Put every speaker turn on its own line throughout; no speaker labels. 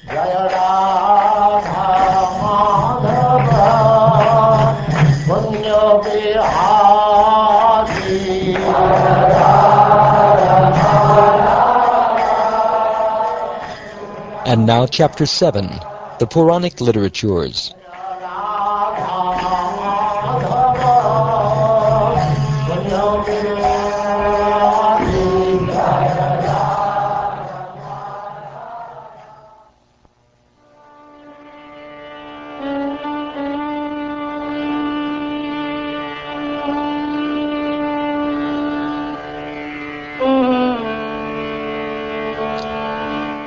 Jaya Radha Madhava Punya Bihari.
And now Chapter 7, the Puranic Literatures.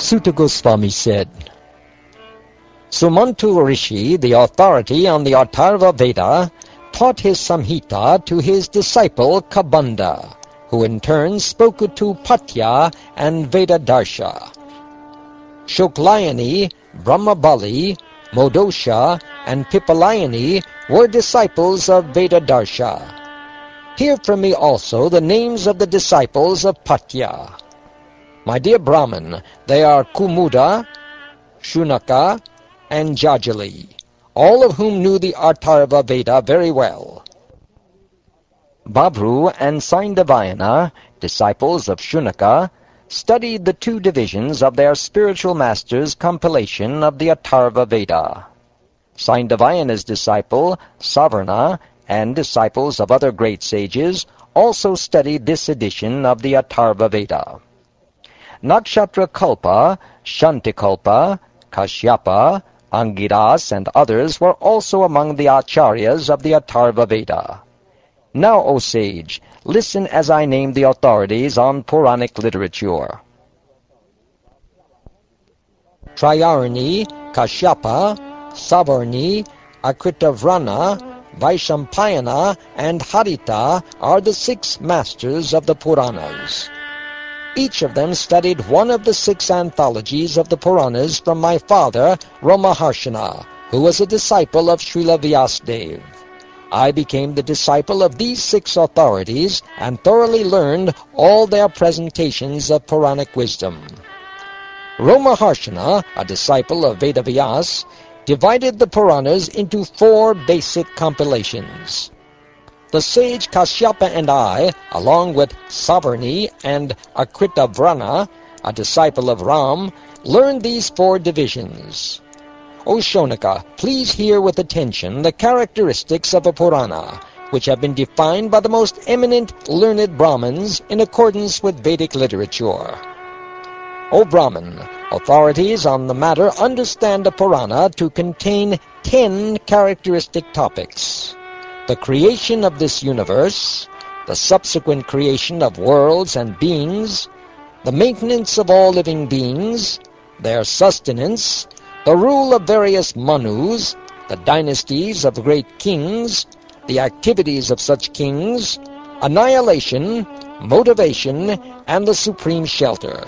Sutta Goswami said, Sumantu Rishi, the authority on the Atharva Veda, taught his Samhita to his disciple Kabanda, who in turn spoke it to Patya and Vedadarsha. Shoklayani, Brahmabali, Modosha, and Pipalayani were disciples of Vedadarsha. Hear from me also the names of the disciples of Patya. My dear Brahman, they are Kumuda, Shunaka, and Jajali, all of whom knew the Atharva Veda very well. Babru and Saindavayana, disciples of Shunaka, studied the two divisions of their spiritual master's compilation of the Atharva Veda. Saindavayana's disciple, Savarna, and disciples of other great sages also studied this edition of the Atharva Veda. Nakshatra Kalpa, Shantikalpa, Kashyapa, Angiras, and others were also among the acharyas of the Atharva Veda. Now, O sage, listen as I name the authorities on Puranic literature. Trayarani, Kashyapa, Savarni, Akritavrana, Vaishampayana, and Harita are the 6 masters of the Puranas. Each of them studied one of the 6 anthologies of the Puranas from my father, Ramaharshana, who was a disciple of Srila Vyasadeva. I became the disciple of these 6 authorities and thoroughly learned all their presentations of Puranic wisdom. Ramaharshana, a disciple of Vedavyas, divided the Puranas into 4 basic compilations. The sage Kashyapa and I, along with Savarni and Akritavrana, a disciple of Ram, learned these 4 divisions. O Shonaka, please hear with attention the characteristics of a Purana, which have been defined by the most eminent learned Brahmins in accordance with Vedic literature. O Brahman, authorities on the matter understand a Purana to contain 10 characteristic topics: the creation of this universe, the subsequent creation of worlds and beings, the maintenance of all living beings, their sustenance, the rule of various manus, the dynasties of great kings, the activities of such kings, annihilation, motivation, and the supreme shelter.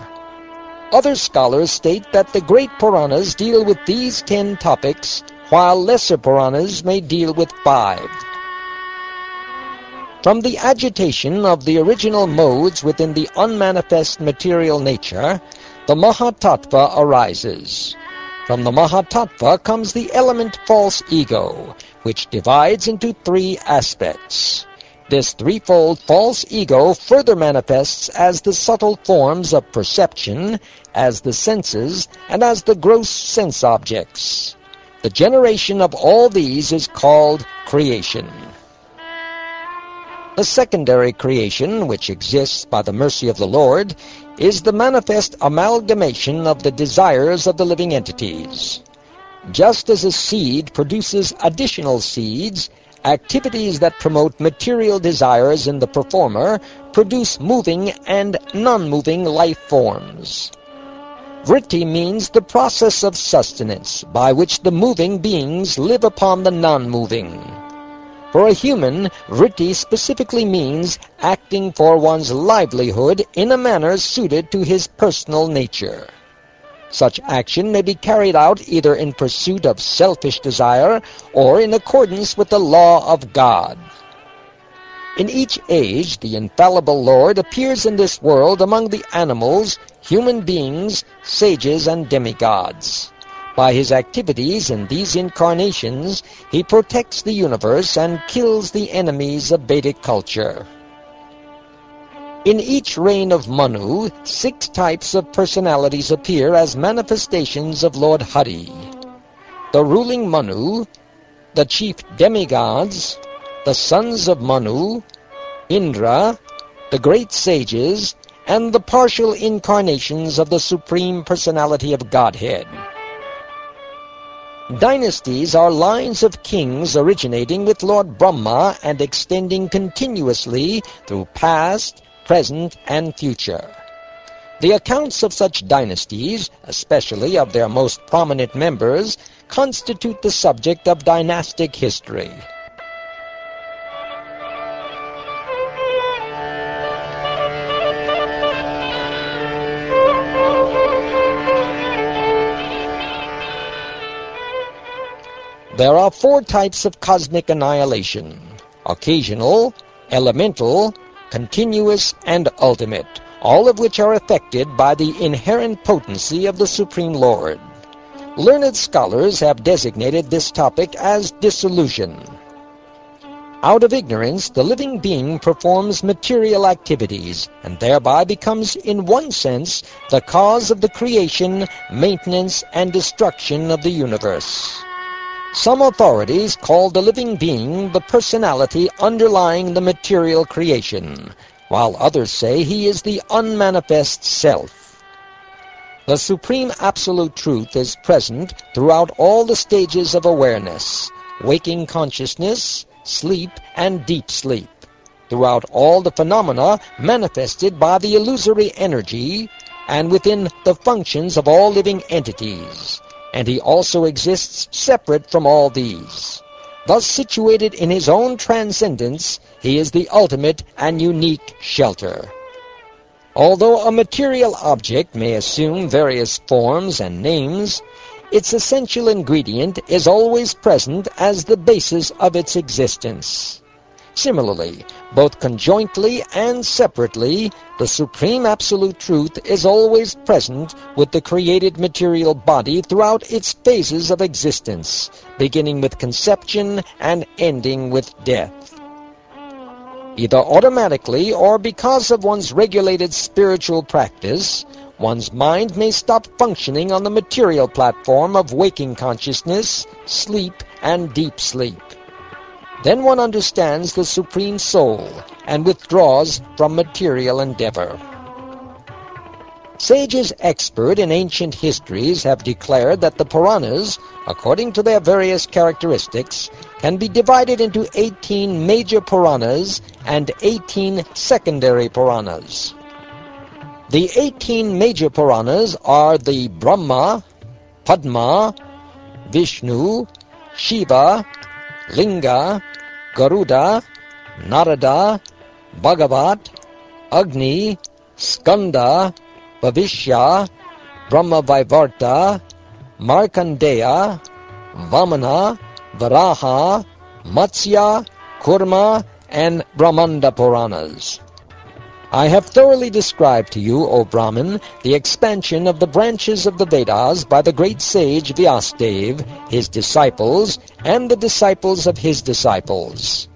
Other scholars state that the great Puranas deal with these 10 topics, while lesser Puranas may deal with 5. From the agitation of the original modes within the unmanifest material nature, the Mahatattva arises. From the Mahatattva comes the element false ego, which divides into 3 aspects. This threefold false ego further manifests as the subtle forms of perception, as the senses, and as the gross sense objects. The generation of all these is called creation. The secondary creation, which exists by the mercy of the Lord, is the manifest amalgamation of the desires of the living entities. Just as a seed produces additional seeds, activities that promote material desires in the performer produce moving and non-moving life forms. Vritti means the process of sustenance by which the moving beings live upon the non-moving. For a human, vritti specifically means acting for one's livelihood in a manner suited to his personal nature. Such action may be carried out either in pursuit of selfish desire or in accordance with the law of God. In each age, the infallible Lord appears in this world among the animals, human beings, sages, and demigods. By his activities in these incarnations, he protects the universe and kills the enemies of Vedic culture. In each reign of Manu, 6 types of personalities appear as manifestations of Lord Hari. The ruling Manu, the chief demigods, the sons of Manu, Indra, the great sages, and the partial incarnations of the Supreme Personality of Godhead. Dynasties are lines of kings originating with Lord Brahma and extending continuously through past, present, and future. The accounts of such dynasties, especially of their most prominent members, constitute the subject of dynastic history. There are 4 types of cosmic annihilation: occasional, elemental, continuous, and ultimate, all of which are affected by the inherent potency of the Supreme Lord. Learned scholars have designated this topic as dissolution. Out of ignorance, the living being performs material activities, and thereby becomes, in one sense, the cause of the creation, maintenance, and destruction of the universe. Some authorities call the living being the personality underlying the material creation, while others say he is the unmanifest self. The Supreme Absolute Truth is present throughout all the stages of awareness, waking consciousness, sleep, and deep sleep, throughout all the phenomena manifested by the illusory energy, and within the functions of all living entities. And he also exists separate from all these. Thus situated in his own transcendence, he is the ultimate and unique shelter. Although a material object may assume various forms and names, its essential ingredient is always present as the basis of its existence. Similarly, both conjointly and separately, the Supreme Absolute Truth is always present with the created material body throughout its phases of existence, beginning with conception and ending with death. Either automatically or because of one's regulated spiritual practice, one's mind may stop functioning on the material platform of waking consciousness, sleep, and deep sleep. Then one understands the Supreme Soul and withdraws from material endeavor. Sages expert in ancient histories have declared that the Puranas, according to their various characteristics, can be divided into 18 major Puranas and 18 secondary Puranas. The 18 major Puranas are the Brahma, Padma, Vishnu, Shiva, Linga, Garuda, Narada, Bhagavat, Agni, Skanda, Bhavishya, Brahma-Vaivarta, Markandeya, Vamana, Varaha, Matsya, Kurma, and Brahmanda Puranas. I have thoroughly described to you, O Brahmin, the expansion of the branches of the Vedas by the great sage Vyasadeva, his disciples, and the disciples of his disciples.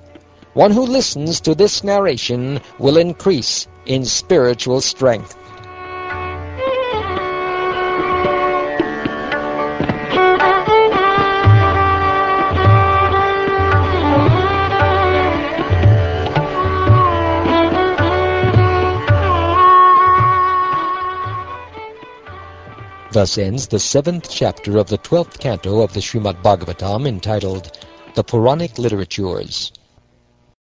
One who listens to this narration will increase in spiritual strength. Thus ends the 7th chapter of the 12th canto of the Srimad Bhagavatam, entitled The Puranic Literatures.